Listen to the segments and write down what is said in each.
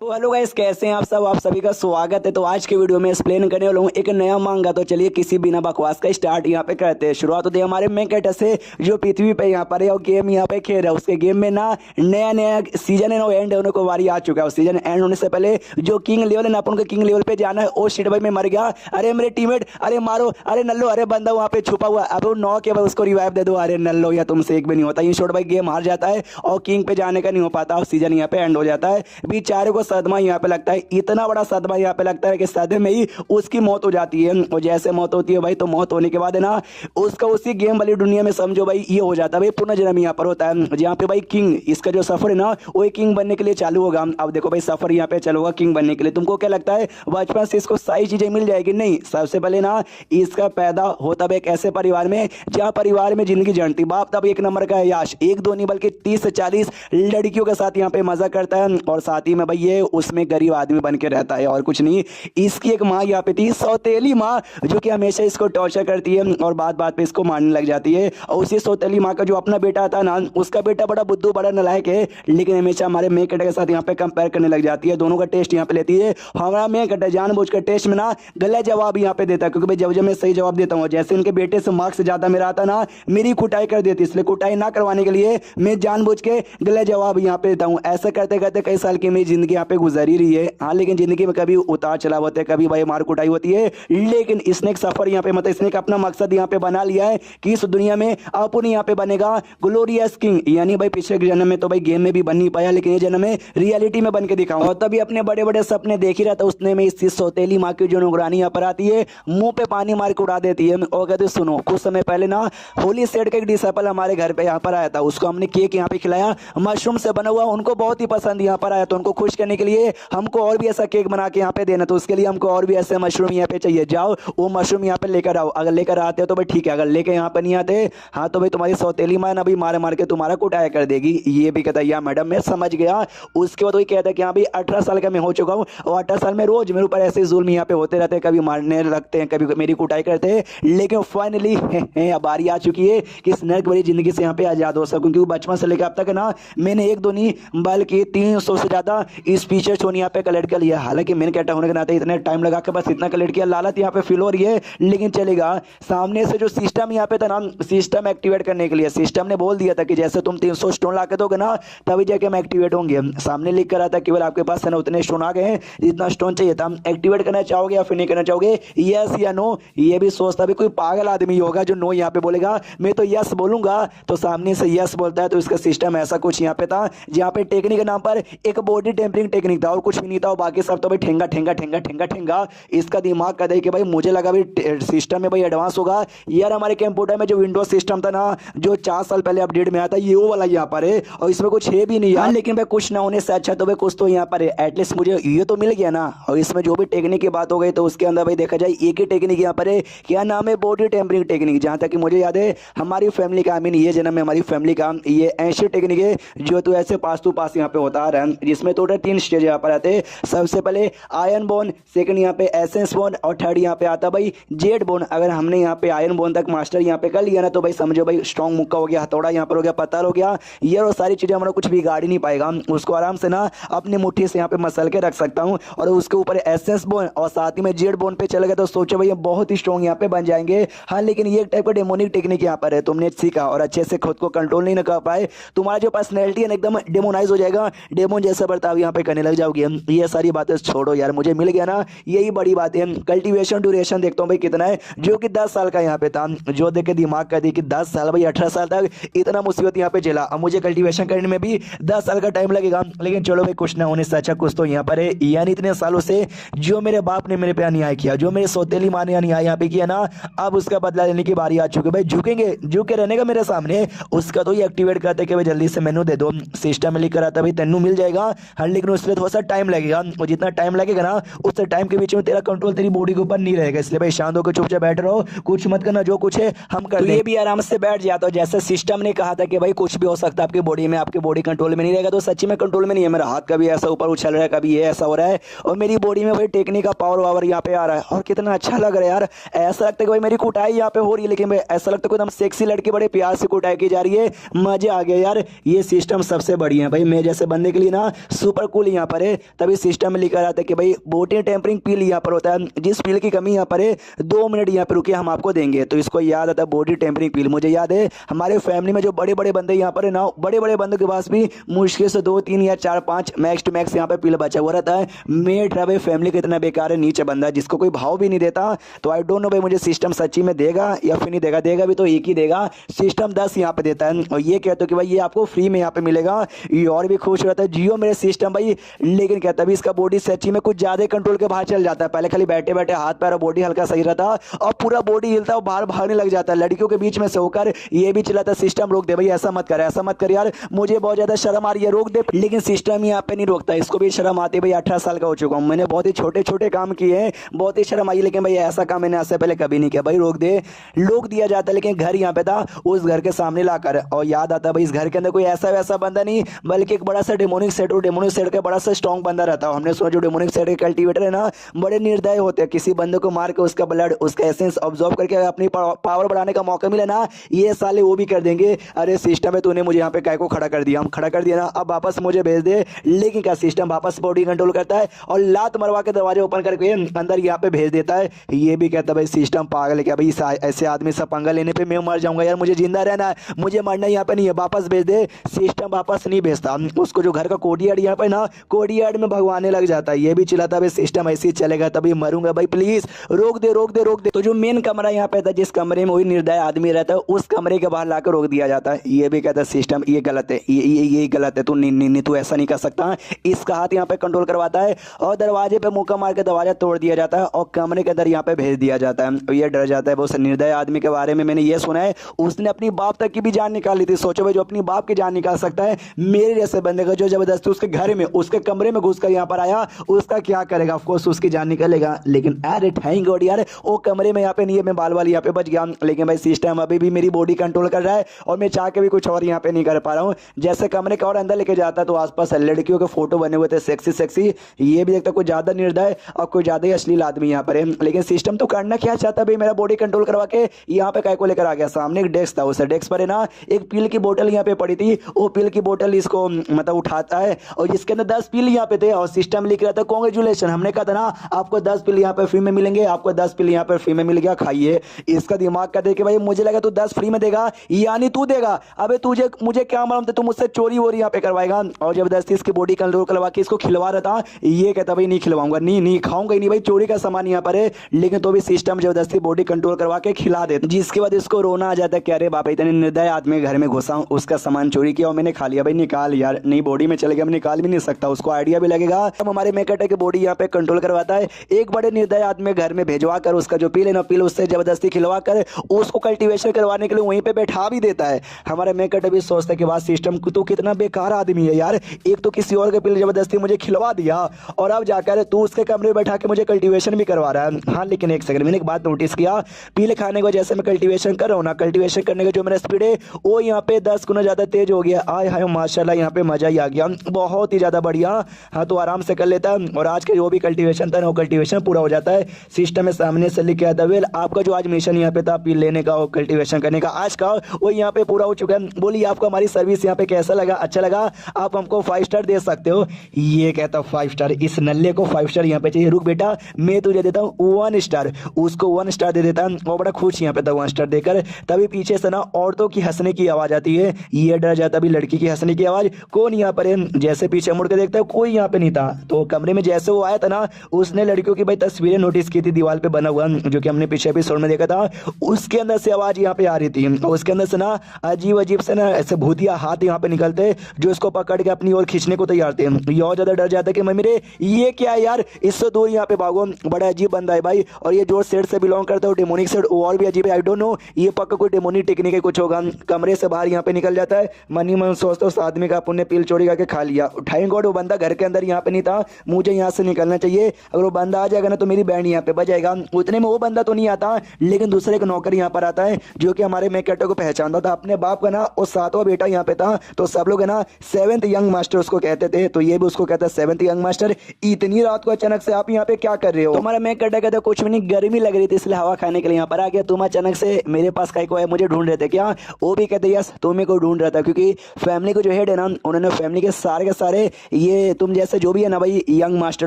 तो hello guys, कैसे हैं आप सब। आप सभी का स्वागत है। तो आज के वीडियो में एक्सप्लेन करने वाला हूँ एक नया मांगा। तो चलिए किसी बिना बकवास का स्टार्ट यहाँ पे करते हैं। शुरुआत होती है हमारे मेन कैरेक्टर से, जो पृथ्वी पे यहाँ पर है और गेम यहाँ पे खेल रहा है। उसके गेम में ना नया नया सीजन है ना, एंड होने को वारी आ चुका है। सीजन एंड होने से पहले जो किंग लेवल है ना, अपन को किंग लेवल पे जाना है। ओ शिट भाई, मैं मर गया। अरे मेरे टीममेट, अरे मारो, अरे नल्लो, अरे बंदा वहाँ पे छुपा हुआ। अब वो नॉक है भाई, उसको रिवाइव दे दो। अरे नल्लो, या तुमसे एक भी नहीं होता। इन शॉर्ट भाई गेम हार जाता है और किंग पे जाने का नहीं हो पाता और सीजन यहाँ पे एंड हो जाता है। बेचारे को सदमा यहाँ पे लगता है, इतना बड़ा सदमा यहाँ पे लगता है कि सदमे में ही उसकी मौत हो जाती है। और जैसे मौत होती है भाई, तो मौत होने के बाद है ना, उसका उसी गेम वाली दुनिया में समझो भाई ये हो जाता है भाई, पुनर्जन्म यहाँ पर होता है। जहाँ पे भाई किंग, इसका जो सफर है ना, वो किंग बनने के लिए चालू होगा। अब देखो भाई, सफर यहाँ पे चलो होगा किंग बनने के लिए। तुमको क्या लगता है बचपन से इसको सारी चीजें मिल जाएगी? नहीं। सबसे पहले ना, इसका पैदा होता है एक ऐसे परिवार में जहाँ परिवार में जिंदगी जनती। बाप तब एक नंबर का है याश, एक दो नहीं बल्कि 30 से 40 लड़कियों के साथ यहाँ पे मजा करता है। और साथ ही में भाई ये उसमें गरीब आदमी बन के रहता है और कुछ नहीं। इसकी एक माँ यहाँ पे थी, सौतेली माँ, जो कि हमेशा इसको टॉर्चर करती है और बात बात पे इसको मारने लग जाती है। और उसी सौतेली माँ का जो अपना बेटा था ना, उसका बेटा बड़ा बुद्धू, बड़ा नालायक है, लेकिन हमेशा हमारे मेन कैरेक्टर के साथ यहाँ पे कंपेयर करने लग जाती है। दोनों का टेस्ट यहाँ पे लेती है। हमारा मेन कैरेक्टर जानबूझ कर टेस्ट में ना गलत जवाब यहाँ पे देता है, क्योंकि भाई जब जब मैं सही जवाब देता हूँ, जैसे इनके बेटे से मार्क्स ज्यादा मेरा आता ना, मेरी कुटाई कर देती। इसलिए कुटाई ना करवाने के लिए मैं जानबूझ के गलत जवाब यहाँ पे देता हूँ। ऐसा करते करते कई साल की मेरी जिंदगी यहाँ पे गुजर ही रही है। हाँ, लेकिन जिंदगी में कभी उतार चढ़ाव होते हैं, कभी भाई मार कुटाई होती है, लेकिन इसने एक सफर यहाँ पे, मतलब इसने एक अपना मकसद यहाँ पे बना लिया है कि इस दुनिया में अपन यहाँ पे बनेगा ग्लोरियस किंग। यानी भाई पिछले जन्म में तो भाई गेम में भी बन नहीं पाया, लेकिन ये जन्म में रियलिटी में बन के दिखाऊं। और तभी अपने बड़े बड़े सपने देख ही रहा था उसने में, इस सौतेली माँ की जो नौकरानी यहाँ पर आती है, मुंह पे पानी मार के उड़ा देती है और कहते सुनो, कुछ समय पहले ना होली सेट का एक डिसेबल हमारे घर पे यहाँ पर आया था। उसको हमने केक यहाँ पे खिलाया, मशरूम से बना हुआ, उनको बहुत ही पसंद यहाँ पर आया। तो उनको खुश करने के लिए हमको और भी ऐसा केक बना के यहाँ पे देना, तो उसके लिए हमको और भी ऐसे मशरूम यहाँ पे चाहिए। जाओ वो मशरूम यहाँ पे लेकर आओ। अगर लेकर आते हो तो भाई ठीक है, अगर लेकर यहाँ पे नहीं आते, हाँ तो भाई तुम्हारी सौतेली माँ ना भाई मार मार के तुम्हारा कुटाया कर देगी। ये भी कहता है या मैडम मैं समझ गया। उसके बाद वही कहता है कि हाँ भाई 18 साल का मैं हो चुका हूँ और 18 साल में रोज मेरे ऊपर ऐसे जुल्म यहाँ पे होते रहते हैं, कभी मारने लगते हैं, कभी मेरी कुटाई करते हैं, लेकिन फाइनली अब बारी आ चुकी है कि इस नर्क भरी जिंदगी से यहाँ पे आजाद हो सकूं। क्योंकि बचपन से लेकर अब तक ना मैंने एक दो नहीं बल्कि 300 से ज्यादा स्पीचेस होने यहाँ पे कलेक्ट कर लिया। हालांकि मेन कैरेक्टर होने के नाते इतने टाइम लगा के बस इतना कलेक्ट किया, लालच यहाँ पे फील हो रही है, लेकिन चलेगा। सामने से जो सिस्टम यहाँ पे था ना, सिस्टम एक्टिवेट करने के लिए सिस्टम ने बोल दिया था कि जैसे तुम 300 स्टोन ला के दोगे ना, तभी जाके हम एक्टिवेट होंगे। सामने लिख कर आता केवल आपके पास है ना उतने स्टोन आ गए हैं जितना स्टोन चाहिए था। एक्टिवेट करना चाहोगे या फिर नहीं करना चाहोगे, यस या नो? ये भी सोचता भी कोई पागल आदमी होगा जो नो यहाँ पे बोलेगा। मैं तो यस बोलूंगा, तो सामने से यस बोलता है। तो इसका सिस्टम ऐसा कुछ यहाँ पे था, जहाँ पे टेक्निक के नाम पर एक बॉडी टेम्परिंग टेक्निक था और कुछ भी नहीं था। और बाकी सब तो भाई ठेंगा ठेंगा ठेंगा ठेंगा ठेंगा। इसका दिमाग कहता है कि भाई मुझे लगा भाई सिस्टम में भाई एडवांस होगा यार। हमारे कंप्यूटर में जो विंडोज सिस्टम था ना, जो 4 साल पहले अपडेट में आया था, ये वो वाला यहाँ पर है और इसमें कुछ है भी नहीं यार। लेकिन भाई कुछ ना होने से अच्छा तो भाई कुछ तो यहाँ पर है, एटलीस्ट मुझे ये तो मिल गया ना। और इसमें जो भी टेक्निक की बात हो गई, तो उसके अंदर भाई देखा जाए एक ही टेक्निक यहाँ पर है। क्या नाम है? Body tempering technique. जहाँ तक कि मुझे याद है हमारी फैमिली का, आई मीन ये जन्म में हमारी फैमिली का ये ऐसी टेक्निक है जो तो ऐसे पास टू पास यहाँ पे होता आ रहा है, जिसमें टोटल 3 स्टेज यहाँ पर आते हैं। सबसे पहले आयरन बोन, सेकंड यहाँ पे एसेंस बोन और थर्ड यहाँ पे आता भाई जेड बोन। अगर हमने यहाँ पे आयरन बोन तक मास्टर यहाँ पे कर लिया ना, तो भाई समझो भाई स्ट्रॉन्ग मुक्का हो गया, हथौड़ा यहाँ पर हो गया, पत्थर हो गया, ये और सारी चीजें हमारा कुछ बिगाड़ ही नहीं पाएगा। उसको आराम से ना अपनी मुट्ठी से यहाँ पे मसल के रख सकता हूँ। और उसके ऊपर एसेंस बोन और साथ ही में जेड बोन पे चले गए तो सोचो भाई बहुत ही स्ट्रॉन्ग यहाँ पे बन जाएंगे। हाँ, लेकिन ये टाइप का डेमोनिक टेक्निक यहाँ पर है, तुमने सीखा और अच्छे से खुद को कंट्रोल नहीं कर पाए, तुम्हारा जो पर्सनैलिटी है एकदम डेमोनाइज हो जाएगा, डेमोन जैसा बर्ताव यहाँ पे करने लग जाओगे। ये सारी बातें छोड़ो यार, मुझे मिल गया ना, यही बड़ी बात है। कल्टीवेशन ड्यूरेशन देखता हूँ भाई कितना है, जो कि 10 साल का यहाँ पे था। जो देख के दिमाग का दी कि 10 साल भाई, 18 साल तक इतना मुसीबत यहाँ पे झेला, अब मुझे कल्टीवेशन करने में भी 10 साल का टाइम लगेगा। लेकिन चलो भाई, कुछ ना होने से अच्छा कुछ तो यहाँ पर है। यानी इतने सालों से जो मेरे बाप ने मेरे पे अन्याय किया, जो मेरे सौतेली माँ ने अन्याय यहाँ पे किया ना, अब उसका बदला लेने की बारी आ चुकी है। भाई झुकेंगे, झुके रहने का मेरे सामने, उसका तो ये एक्टिवेट करते कि भाई जल्दी से मेनू दे दो। सिस्टम में लिख कर आता भाई तेनू मिल जाएगा, हाँ, लेकिन उसमें थोड़ा सा टाइम लगेगा। और जितना टाइम लगेगा ना, उस टाइम के बीच में तेरा कंट्रोल तेरी बॉडी के ऊपर नहीं रहेगा। इसलिए भाई शांत होकर चुपचाप बैठ रहो, कुछ मत करना, जो कुछ है हम कर लेंगे। ये भी आराम से बैठ जाता हो। जैसे सिस्टम ने कहा था कि भाई कुछ भी हो सकता है आपकी बॉडी में, आपकी बॉडी कंट्रोल में नहीं रहेगा, तो सच्ची में कंट्रोल में नहीं है। मेरा हाथ कभी ऐसा ऊपर उछल रहा है, कभी ये ऐसा हो रहा है, और मेरी बॉडी में भाई टेक्निक का पावर वावर यहाँ पे आ रहा है। और कितना अच्छा लग रहा है यार, ऐसा लगता है कि भाई मेरी कुटाई यहाँ पे हो रही है, लेकिन भाई ऐसा लगता है एकदम सेक्सी लड़की बड़े प्यार से कुटाई की जा रही है। मजे आ गया यार, ये सिस्टम सबसे बढ़िया है भाई। मैं जैसे बनने के लिए ना सुपर कूल यहाँ पर है, तभी सिस्टम में लिखा रहता है कि भाई बॉडी टेम्परिंग पील यहाँ पर होता है, जिस पील की कमी यहाँ पर है 2 मिनट यहाँ पे रुकिए हम आपको देंगे। तो इसको याद आता है बॉडी टेम्परिंग पील। मुझे याद है हमारे फैमिली में जो बड़े बड़े बंदे यहाँ पर है ना, बड़े बड़े बंदों के पास भी मुश्किल से 2 3 या 4 5 मैक्स टू मैक्स यहाँ पे पील बचा हुआ रहता है। मेड रहा भाई फैमिली कितना बेकार है, नीचे बंदा जिसको कोई भाव भी नहीं देता। तो आई डोंट नो भाई मुझे सिस्टम सच्ची में देगा या फिर नहीं देगा, देगा भी तो एक ही देगा। सिस्टम 10 यहाँ पे देता है और ये कहते हो कि भाई ये आपको फ्री में यहाँ पे मिलेगा, ये और भी खुश रहता है जियो मेरे सिस्टम भाई। लेकिन कहता है इसका बॉडी सच्ची में कुछ ज्यादा कंट्रोल के बाहर चल जाता है। पहले खाली बैठे बैठे हाथ पैर और बॉडी हल्का सही रहता और पूरा बॉडी हिलता है, बाहर भागने लग जाता है, लड़कियों के बीच में से होकर ये भी चलाता। सिस्टम रोक दे भाई, ऐसा मत कर, ऐसा मत कर यार, मुझे बहुत ज्यादा शर्म आ रही है, रोक दे। लेकिन सिस्टम यहाँ पे नहीं रोकता, इसको भी शर्म आती है भाई। 18 साल का हो चुका हूँ, मैंने बहुत ही छोटे छोटे काम किए हैं, बहुत ही शर्म आई, लेकिन भाई ऐसा काम मैंने ऐसे पहले कभी नहीं किया। भाई रोक दे, लोक दिया जाता है। लेकिन घर यहाँ पे था, उस घर के सामने लाकर, और याद आता भाई इस घर के अंदर कोई ऐसा वैसा बंदा नहीं, बल्कि एक बड़ा सा डेमोनिक सेट, और डेमोनिक सेट का बड़ा सा स्ट्रॉन्ग बंदा रहता है। हमने सोचा जो डेमोनिक सेट के कल्टीवेटर है ना, बड़े निर्दय होते हैं, किसी बंदे को मार के उसका ब्लड उसका एसेंस ऑब्जॉर्व करके अपनी पावर बढ़ाने का मौका मिले ना, ये साले वो भी कर देंगे। अरे सिस्टम है, तूने मुझे यहाँ पे काय को खड़ा कर दिया, हम खड़ा कर दिया ना, अब वापस मुझे भेज दे। लेकिन क्या सिस्टम वापस बॉडी कंट्रोल करता है और लात मरवा के दरवाजे ओपन करके अंदर यहाँ पे भेज देता है। ये भी कहता है भाई सिस्टम पागल है क्या भाई, ऐसे आदमी से पंगा लेने पे मैं मर जाऊंगा यार, मुझे जिंदा रहना है, मुझे मरना यहाँ पे नहीं है, वापस भेज दे। सिस्टम वापस नहीं भेजता उसको, जो घर का कोडियार्ड यहाँ पे ना कोडियार्ड में भगवाने लग जाता है। ये भी चिल्लाता भाई सिस्टम ऐसे ही चलेगा तभी मरूंगा भाई, प्लीज रोक दे रोक दे रोक दे। तो जो मेन कमरा यहाँ पे था, जिस कमरे में वही निर्दय आदमी रहता है, उस कमरे के बाहर लाकर रोक दिया जाता है। ये भी कहता है सिस्टम ये गलत है, ये गलत है, तू नहीं तू ऐसा नहीं कर सकता। इसका हाथ यहाँ पे कंट्रोल करवाता है और दरवाजे पे मुक्का मार के दरवाजा तोड़ दिया जाता है और कमरे के अंदर यहाँ पे भेज दिया जाता है। ये डर जाता है वो निर्दय आदमी के बारे में। मैंने ये सुना है उसने अपनी बाप तक की भी जान निकाली थी। सोचो भाई जो अपनी बाप की जान निकाल सकता है, मेरे जैसे बंदे का जो जबरदस्ती उसके घर में उसके कमरे में घुसकर यहाँ पर आया, उसका क्या करेगा? ऑफकोर्स उसकी जान निकलेगा। लेकिन अरे थैंक गॉड यार वो कमरे में यहाँ पे नहीं है, मैं बाल वाली यहाँ पे बच गया। लेकिन भाई सिस्टम अभी भी मेरी बॉडी कंट्रोल कर रहा है और मैं चाह के भी कुछ और यहाँ पे नहीं कर पा रहा हूँ। जैसे कमरे का और अंदर लेके जाता तो आसपास लड़कियों के फोटो बने हुए थे सेक्सी सेक्सी, ये भी देखता कुछ ज्यादा निर्दय और कुछ ज्यादा ही अश्लील आदमी यहाँ पर है। लेकिन सिस्टम तो करना क्या चाहता भाई, मेरा बॉडी कंट्रोल करवा के यहाँ पे काय को लेकर आ गया। सामने एक डेस्क था, उस डेस्क पर है ना एक पील की बोतल यहाँ पे पड़ी थी, वो पील की बोतल इसको मतलब उठाता है और जिसके अंदर 10 पील यहाँ पे थे और सिस्टम लिख रहा था कांग्रेचुलेशन, हमने कहा था ना आपको 10 पील यहाँ पे फ्री में मिलेंगे, आपको 10 पील यहाँ पे फ्री में मिल गया, खाइए। इसका दिमाग का देखे भाई मुझे लगा तू 10 फ्री में देगा यानी तू देगा, अबे तुझे मुझे क्या मालूम था तू मुझसे चोरी वोरी यहाँ पे करवाएगा। और जबरदस्ती इसकी बॉडी कंट्रोल करवा के इसको खिलवा रहा था। ये कहता भाई नहीं खिलवाऊंगा, नहीं खाऊंगा ही नहीं भाई, चोरी का सामान यहाँ पर है। लेकिन तो भी सिस्टम जबरदस्ती बॉडी कंट्रोल करवा के खिला देता, जिसके बाद इसको रोना आ जाता है कि अरे बाप इतने निर्दय आदमी घर में घुसा हूं, उसका सामान चोरी किया और मैंने खा लिया। भाई निकाल यार, नहीं बॉडी में चले गया, मैं निकाल भी नहीं सकता, उसको आइडिया भी लगेगा। हम हमारे मेकट के बॉडी यहाँ पे कंट्रोल करवाता है। एक बड़े निर्दय आदमी घर में भेजवा कर उसका जो पील है ना पील उससे जबरदस्ती खिलवा कर उसको कल्टीवेशन करवाने के लिए वहीं पे बैठा भी देता है। हमारा मेकट अभी सोचता है कि बात सिस्टम तू कितना बेकार आदमी है यार, एक तो किसी और के पील जबरदस्ती मुझे खिलवा दिया और अब जाकर तू उसके कमरे में बैठा के मुझे कल्टीवेशन भी करवा रहा है। हाँ लेकिन एक सेकंड, मैंने एक बात नोटिस किया, पीले खाने को जैसे मैं कल्टीवेशन कर रहा हूँ ना, कल्टीवेशन करने का जो मेरा स्पीड है वो यहाँ पे 10 गुना ज्यादा तेज हो गया। आय हाय माशाल्लाह, यहाँ पे मजा ही आ गया, बहुत ही ज्यादा बढ़िया। हाँ तो आराम से कर लेता है और आज का जो भी कल्टीवेशन था ना वो कल्टीवेशन पूरा हो जाता है। सिस्टम में सामने से लिख के आता वेल आपका जो आज मिशन यहाँ पे था पील लेने का और कल्टीवेशन करने का आज का वो यहाँ पे पूरा हो चुका है। बोलिए आपको हमारी सर्विस यहाँ पे कैसा लगा? अच्छा लगा? आप हमको 5 स्टार दे सकते हो। ये कहता 5 स्टार, इस नल्ले को 5 स्टार यहाँ पे चाहिए। रुक बेटा मैं तुझे देता हूँ 1 स्टार, उसको 1 स्टार दे देता है। वो बड़ा खुश यहाँ पे था 1 स्टार देकर। तभी पीछे से ना औरतों की हंसने की आवाज आती है। ये डर जाता भी लड़की की हंसने की आवाज, कौन यहाँ पर है? जैसे पीछे मुड़ के देखता है कोई यहाँ पे नहीं था। तो कमरे में जैसे वो आया था ना उसने लड़कियों की भाई तस्वीरें नोटिस की थी दीवार पे बना हुआ, जो कि हमने पीछे एपिसोड में देखा था। उसके अंदर से आवाज यहाँ पे आ रही थी और उसके अंदर से ना अजीब अजीब से ना ऐसे भूतिया हाथ यहाँ पे निकलते जो इसको पकड़ के अपनी ओर खींचने को तैयार थे। ये और ज्यादा डर जाता है कि मैं मेरे ये क्या है यार, इससे दूर यहाँ पे भागो, बड़ा अजीब बंदा है भाई। और ये जो सेट से बिलोंग करता है डेमोनिक सेट और भी अजीब है, आई डोंट नो ये पक्का कोई डेमोनिक टेक्निक है कुछ होगा। कमरे से बाहर यहाँ पे निकल जाता है, मन ही मन सोचता उस आदमी का पुण्य पील चोरी करके खा लिया। थैंक गॉड वो बंदा घर के अंदर यहाँ पे नहीं था, मुझे यहाँ से निकलना चाहिए। अगर वो बंदा आ जाएगा ना तो मेरी बैंड यहाँ पे बजाएगा। उतने में वो बंदा तो नहीं आता, लेकिन दूसरे एक नौकर यहाँ पर आता है जो कि हमारे मेकट को पहचानता था। अपने बाप का ना वो 7वां बेटा यहाँ पे था, तो सब लोग है ना 7th यंग मास्टर उसको कहते थे, तो ये भी उसको कहता है 7th यंग मास्टर। इतनी रात को अचानक से आप यहाँ पे क्या कर रहे हो? तुम्हारा मेकट कहता कुछ भी नहीं, गर्मी लग रही थी इसलिए हवा खाने के लिए यहाँ पर आ गया। तुम अचानक से मेरे पास काय को है, मुझे ढूंढ रहे थे क्या? वो भी कहते यस तुम्हें को ढूंढ रहा था, क्योंकि फैमिली को जो हेड है ना उन्होंने फैमिली के सारे ये तुम जैसे जो भी है ना भाई यंग मास्टर